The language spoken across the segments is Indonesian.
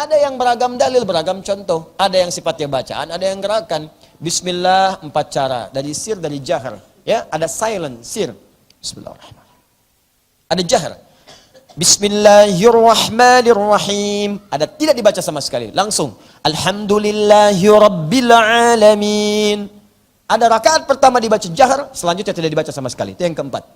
Ada yang beragam dalil, beragam contoh. Ada yang sifatnya bacaan, ada yang gerakan. Bismillah 4 cara. Dari sir, dari jahar. Ya, ada silent, sir. Bismillahirrahmanirrahim. Ada jahar. Bismillahirrahmanirrahim. Ada tidak dibaca sama sekali. Langsung. Alhamdulillahirrabbilalamin. Ada rakaat pertama dibaca jahar, selanjutnya tidak dibaca sama sekali. Itu yang keempat.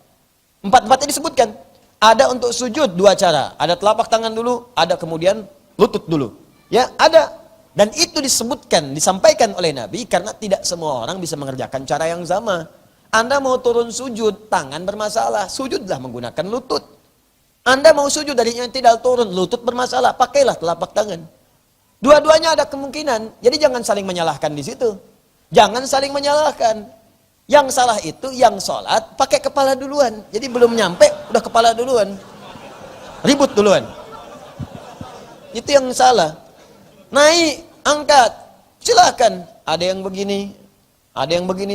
Empat-empatnya disebutkan. Ada untuk sujud 2 cara. Ada telapak tangan dulu, ada kemudian lutut dulu. Ya, ada. Dan itu disebutkan, disampaikan oleh Nabi karena tidak semua orang bisa mengerjakan cara yang sama. Anda mau turun sujud, tangan bermasalah, sujudlah menggunakan lutut. Anda mau sujud dari yang tidak turun, lutut bermasalah, pakailah telapak tangan. Dua-duanya ada kemungkinan. Jadi jangan saling menyalahkan di situ. Jangan saling menyalahkan. Yang salah itu yang sholat pakai kepala duluan. Jadi belum nyampe udah kepala duluan. Ribut duluan. Itu yang salah. Naik, angkat, silakan. Ada yang begini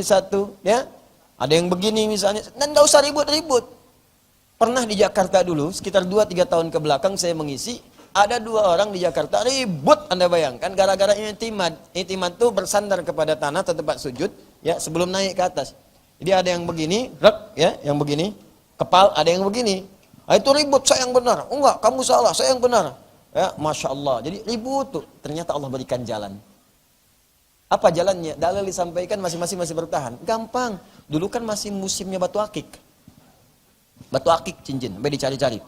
satu, ya. Ada yang begini misalnya, dan nggak usah ribut-ribut. Pernah di Jakarta dulu, sekitar 2-3 tahun ke belakang saya mengisi, ada 2 orang di Jakarta ribut, Anda bayangkan, gara-gara i'timad. I'timad itu bersandar kepada tanah atau tempat sujud, ya, sebelum naik ke atas. Jadi ada yang begini, ya, yang begini, kepal, ada yang begini. Nah, itu ribut, saya yang benar. Oh, enggak, kamu salah, saya yang benar. Ya, Masya Allah. Jadi ribut tuh. Ternyata Allah berikan jalan. Apa jalannya? Dalil disampaikan masing-masing masih bertahan. Gampang. Dulu kan masih musimnya batu akik. Batu akik cincin. Sampai dicari-cari.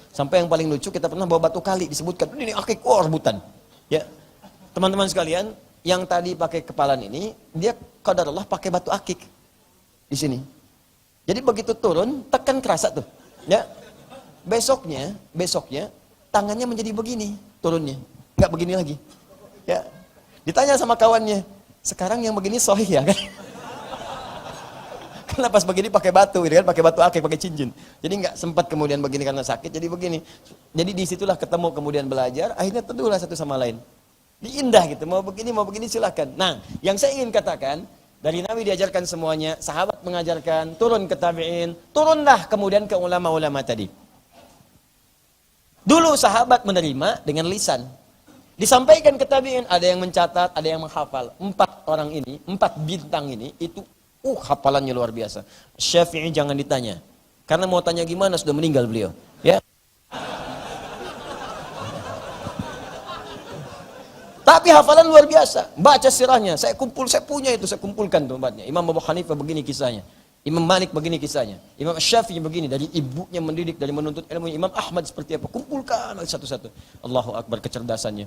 Sampai yang paling lucu kita pernah bawa batu kali. Disebutkan. Ini akik. Wah, rebutan. Ya. Teman-teman sekalian. Yang tadi pakai kepalan ini. Dia qadarullah pakai batu akik. Di sini. Jadi begitu turun. Tekan kerasa tuh. Ya. Besoknya. Tangannya menjadi begini turunnya, nggak begini lagi. Ya, ditanya sama kawannya, sekarang yang begini sahih ya kan? Karena pas begini pakai batu, gitu kan? Pakai batu akik, pakai cincin. Jadi nggak sempat kemudian begini karena sakit, jadi begini. Jadi disitulah ketemu kemudian belajar, akhirnya teduhlah satu sama lain. Diindah gitu, mau begini silahkan. Nah, yang saya ingin katakan, dari Nabi diajarkan semuanya, sahabat mengajarkan, turun ke tabi'in, turunlah kemudian ke ulama-ulama tadi. Dulu sahabat menerima dengan lisan. Disampaikan ke tabi'in, ada yang mencatat, ada yang menghafal. 4 orang ini, 4 bintang ini, itu hafalannya luar biasa. Syafi'i jangan ditanya. Karena mau tanya gimana, sudah meninggal beliau. Ya. Tapi hafalan luar biasa. Baca sirahnya, saya punya itu, saya kumpulkan tuh obatnya. Imam Abu Hanifah begini kisahnya. Imam Malik begini kisahnya. Imam Syafi'i begini, dari ibunya mendidik, dari menuntut ilmu. Imam Ahmad seperti apa? Kumpulkan satu-satu. Allahu Akbar kecerdasannya.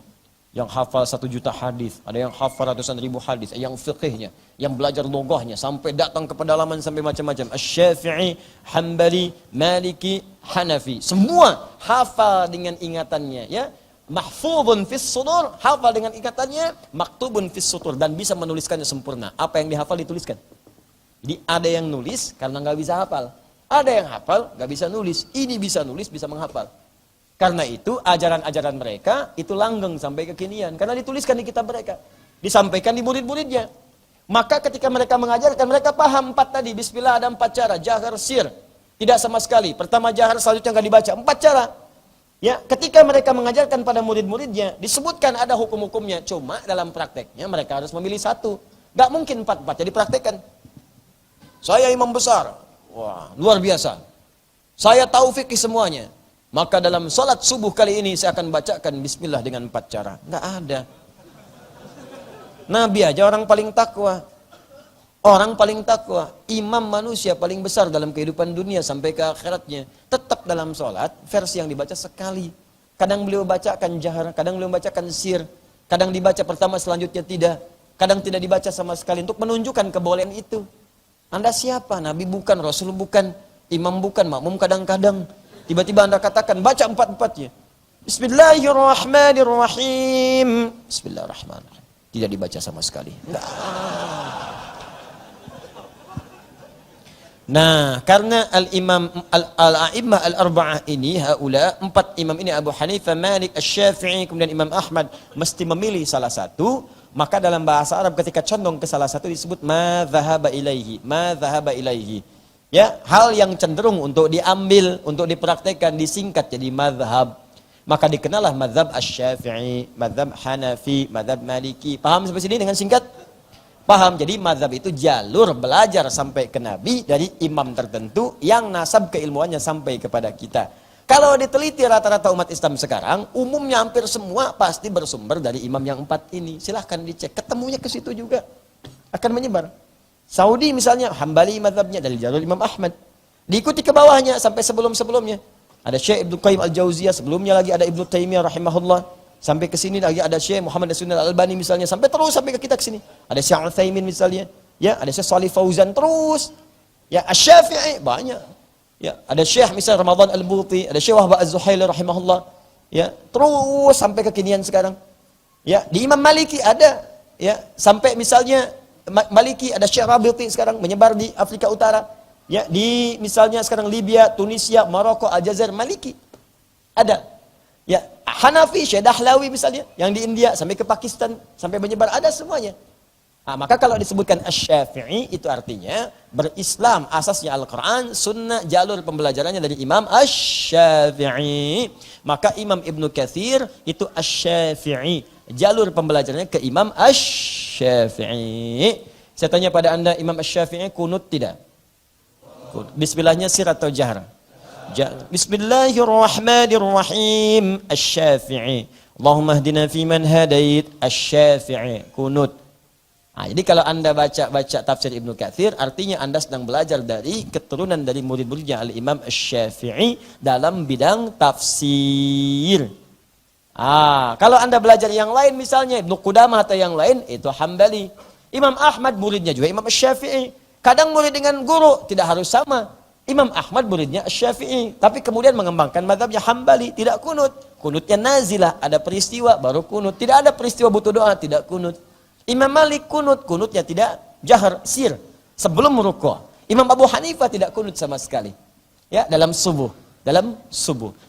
Yang hafal 1 juta hadis, ada yang hafal ratusan ribu hadis, yang fiqihnya, yang belajar logohnya sampai datang ke pedalaman sampai macam-macam. Asy-Syafi'i, Hambali, Maliki, Hanafi. Semua hafal dengan ingatannya, ya. Mahfuzun fis sudur, hafal dengan ingatannya, maktubun fis sutur, dan bisa menuliskannya sempurna. Apa yang dihafal dituliskan. Jadi ada yang nulis karena nggak bisa hafal. Ada yang hafal nggak bisa nulis. Ini bisa nulis, bisa menghafal. Karena itu ajaran-ajaran mereka itu langgeng sampai kekinian. Karena dituliskan di kitab mereka. Disampaikan di murid-muridnya. Maka ketika mereka mengajarkan, mereka paham 4 tadi. Bismillah ada 4 cara. Jahar, sir. Tidak sama sekali. Pertama jahar, selanjutnya nggak dibaca. 4 cara. Ya, ketika mereka mengajarkan pada murid-muridnya, disebutkan ada hukum-hukumnya. Cuma dalam prakteknya mereka harus memilih 1. Nggak mungkin 4-4. Jadi praktekkan. Saya imam besar. Wah, luar biasa. Saya tahu fikih semuanya. Maka dalam salat subuh kali ini saya akan bacakan bismillah dengan 4 cara. Enggak ada. Nabi aja orang paling takwa. Orang paling takwa, imam manusia paling besar dalam kehidupan dunia sampai ke akhiratnya. Tetap dalam salat versi yang dibaca sekali. Kadang beliau bacakan jahar, kadang beliau bacakan sir. Kadang dibaca pertama selanjutnya tidak. Kadang tidak dibaca sama sekali untuk menunjukkan kebolehan itu. Anda siapa? Nabi bukan, Rasul bukan, imam bukan, makmum kadang-kadang. Tiba-tiba Anda katakan, baca 4-4-nya. Bismillahirrahmanirrahim. Bismillahirrahmanirrahim. Tidak dibaca sama sekali. Enggak. Nah, karena al-imam al-a'immah al-arba'ah ini, haula 4 imam ini, Abu Hanifah, Malik, Asy-Syafi'i, kemudian Imam Ahmad, mesti memilih salah satu. Maka dalam bahasa Arab ketika condong ke salah satu disebut ma dhahaba ilaihi, ma dhahaba ilaihi. Ya, hal yang cenderung untuk diambil, untuk dipraktekkan, disingkat jadi madhab. Maka dikenallah mazhab Asy-Syafi'i, mazhab Hanafi, mazhab Maliki. Paham sampai sini dengan singkat? Paham. Jadi mazhab itu jalur belajar sampai ke Nabi dari imam tertentu yang nasab keilmuannya sampai kepada kita. Kalau diteliti rata-rata umat Islam sekarang, umumnya hampir semua pasti bersumber dari imam yang 4 ini. Silahkan dicek, ketemunya ke situ juga. Akan menyebar. Saudi misalnya, Hambali mazhabnya dari jalur Imam Ahmad. Diikuti ke bawahnya sampai sebelum-sebelumnya. Ada Syekh Ibnu Qayyim Al-Jauziyah, sebelumnya lagi ada Ibnu Taimiyah rahimahullah. Sampai ke sini lagi ada Syekh Muhammad Nasruddin Al-Albani misalnya, sampai terus sampai ke kita ke sini. Ada Syekh Utsaimin misalnya, ya, ada Syekh Shalih Fauzan terus. Ya, Asy-Syafi'i banyak. Ya, ada Syekh misal Ramadan Al-Buti, ada Syekh Wahbah Az-Zuhaili rahimahullah. Ya, terus sampai kekinian sekarang. Ya, di Imam Maliki ada, ya, sampai misalnya Maliki ada Syekh Rabiti sekarang menyebar di Afrika Utara. Ya, di misalnya sekarang Libya, Tunisia, Maroko, Aljazair, Maliki. Ada. Ya, Hanafi, Syekh Dahlawi misalnya yang di India sampai ke Pakistan, sampai menyebar, ada semuanya. Nah, maka kalau disebutkan Asy-Syafi'i itu artinya berislam asasnya Al-Qur'an, sunnah, jalur pembelajarannya dari Imam Asy-Syafi'i. Maka Imam Ibnu Katsir itu Asy-Syafi'i, jalur pembelajarannya ke Imam Asy-Syafi'i. Saya tanya pada Anda, Imam Asy-Syafi'i kunut tidak? Bismillahnya sir atau jahar? Bismillahirrahmanirrahim. Asy-Syafi'i. Allahumma hdina fiman hadait. Asy-Syafi'i kunut. Nah, jadi kalau Anda baca tafsir Ibnu Katsir, artinya Anda sedang belajar dari keturunan dari murid-muridnya Al-Imam Asy-Syafi'i dalam bidang tafsir. Kalau Anda belajar yang lain misalnya Ibnu Qudamah atau yang lain, itu Hambali. Imam Ahmad muridnya juga Imam Asy-Syafi'i. Kadang murid dengan guru tidak harus sama. Imam Ahmad muridnya Asy-Syafi'i, tapi kemudian mengembangkan mazhabnya Hambali, tidak kunut. Kunutnya nazilah, ada peristiwa baru kunut. Tidak ada peristiwa butuh doa, tidak kunut. Imam Malik kunutnya tidak jahar, sir, sebelum rukuk. Imam Abu Hanifah tidak kunut sama sekali. Ya, dalam subuh.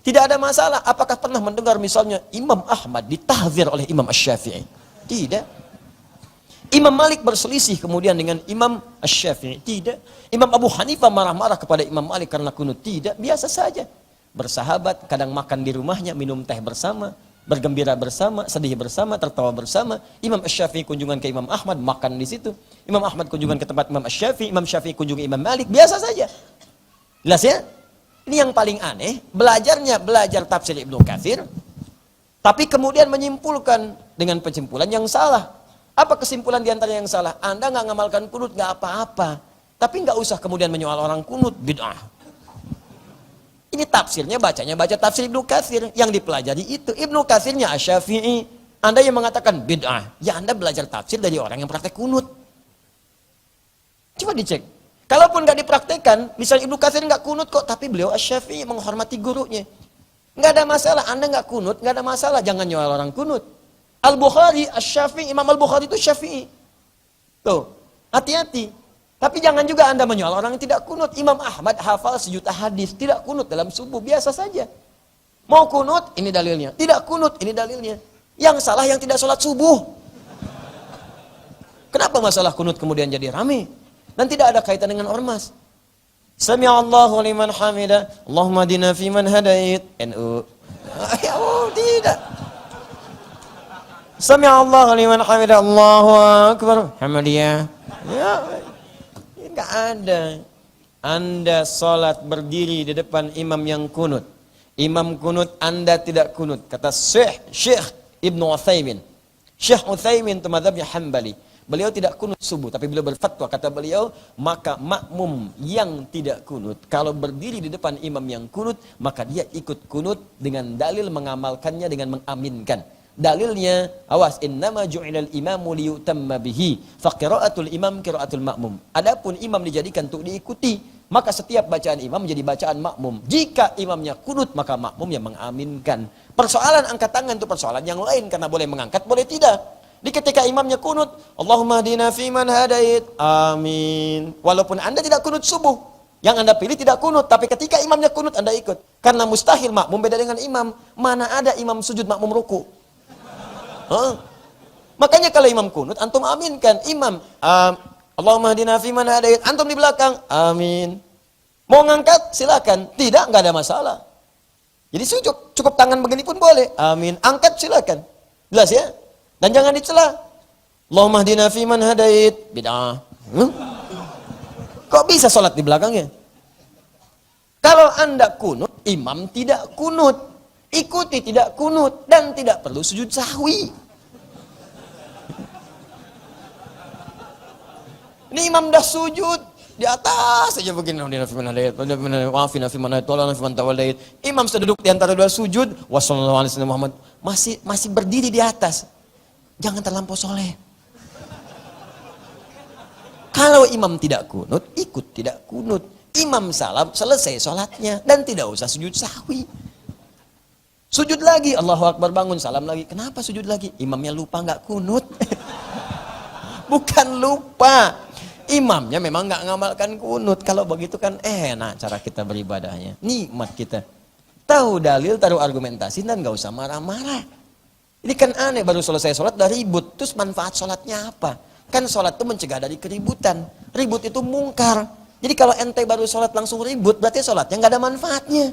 Tidak ada masalah. Apakah pernah mendengar misalnya Imam Ahmad ditahzir oleh Imam Asy-Syafi'i? Tidak. Imam Malik berselisih kemudian dengan Imam Asy-Syafi'i? Tidak. Imam Abu Hanifah marah-marah kepada Imam Malik karena kunut? Tidak. Biasa saja. Bersahabat, kadang makan di rumahnya, minum teh bersama, bergembira bersama, sedih bersama, tertawa bersama. Imam Asy-Syafi'i kunjungan ke Imam Ahmad, makan di situ. Imam Ahmad kunjungan ke tempat Imam Asy-Syafi'i, Imam Syafi'i kunjungi Imam Malik, biasa saja. Jelas ya? Ini yang paling aneh, belajar tafsir Ibnu Katsir, tapi kemudian menyimpulkan dengan penyimpulan yang salah. Apa kesimpulan diantara yang salah? Anda nggak ngamalkan kunut, nggak apa-apa. Tapi nggak usah kemudian menyoal orang kunut, bid'ah. Ini tafsirnya, baca tafsir Ibnu Katsir. Yang dipelajari itu Ibnu Katsirnya Asy-Syafi'i. Anda yang mengatakan bid'ah, ya Anda belajar tafsir dari orang yang praktek kunut. Coba dicek. Kalaupun nggak dipraktekkan, misalnya Ibnu Katsir nggak kunut kok, tapi beliau Asy-Syafi'i menghormati gurunya. Nggak ada masalah. Anda nggak kunut, nggak ada masalah. Jangan nyual orang kunut. Al-Bukhari, Asy-Syafi'i, Imam Al-Bukhari itu Syafi'i. Tuh, hati-hati. Tapi jangan juga Anda menyoal orang yang tidak kunut. Imam Ahmad hafal 1 juta hadis, tidak kunut dalam subuh, biasa saja. Mau kunut, ini dalilnya. Tidak kunut, ini dalilnya. Yang salah yang tidak sholat subuh. Kenapa masalah kunut kemudian jadi rame? Dan tidak ada kaitan dengan ormas. Sami'allahu liman hamidah, Allahumma hdina fiman hadait. NU. Tidak. Sami'allahu liman hamidah, Allahu akbar. Hamdiyah. Ya. Enggak ada. Anda sholat berdiri di depan imam yang kunut. Imam kunut, Anda tidak kunut. Kata Syekh Ibnu Utsaimin. Syekh Utsaimin itu mazhabnya Hambali. Beliau tidak kunut subuh, tapi beliau berfatwa, kata beliau, maka makmum yang tidak kunut, kalau berdiri di depan imam yang kunut, maka dia ikut kunut dengan dalil mengamalkannya dengan mengaminkan. Dalilnya, awas, innama ju'ilal imamu liyutamma bihi, fa qira'atul imam qira'atul makmum. Adapun imam dijadikan untuk diikuti, maka setiap bacaan imam menjadi bacaan makmum. Jika imamnya kunut, maka makmum yang mengaminkan. Persoalan angkat tangan itu persoalan yang lain, karena boleh mengangkat, boleh tidak. Di ketika imamnya kunut, Allahumma hdina fiman hadait, amin. Walaupun Anda tidak kunut subuh, yang Anda pilih tidak kunut, tapi ketika imamnya kunut, Anda ikut. Karena mustahil makmum beda dengan imam. Mana ada imam sujud makmum ruku? Makanya kalau imam kunut, antum aminkan. Imam, Allahumma hdina fiman hadait, antum di belakang, amin. Mau ngangkat, silakan. Tidak, nggak ada masalah. Jadi cukup tangan begini pun boleh. Amin. Angkat silakan. Jelas ya? Dan jangan dicela. Allahumma hdina fiman hadait. Bid'ah. Kok bisa sholat di belakangnya? Kalau Anda kunut, imam tidak kunut. Ikuti tidak kunut. Dan tidak perlu sujud sahwi. Ini imam dah sujud di atas saja begini. Imam sudah duduk di antara dua sujud. Wassalamualaikum Muhammad. Masih berdiri di atas. Jangan terlampau soleh. Kalau imam tidak kunut, ikut tidak kunut. Imam salam, selesai sholatnya. Dan tidak usah sujud sahwi. Sujud lagi, Allahu Akbar, bangun, salam lagi. Kenapa sujud lagi? Imamnya lupa nggak kunut. Bukan lupa. Imamnya memang nggak ngamalkan kunut. Kalau begitu kan enak cara kita beribadahnya. Nikmat kita. Tahu dalil, taruh argumentasi, dan nggak usah marah-marah. Ini kan aneh, baru selesai sholat udah ribut. Terus manfaat sholatnya apa? Kan sholat itu mencegah dari keributan. Ribut itu mungkar. Jadi kalau ente baru sholat langsung ribut, berarti sholatnya nggak ada manfaatnya.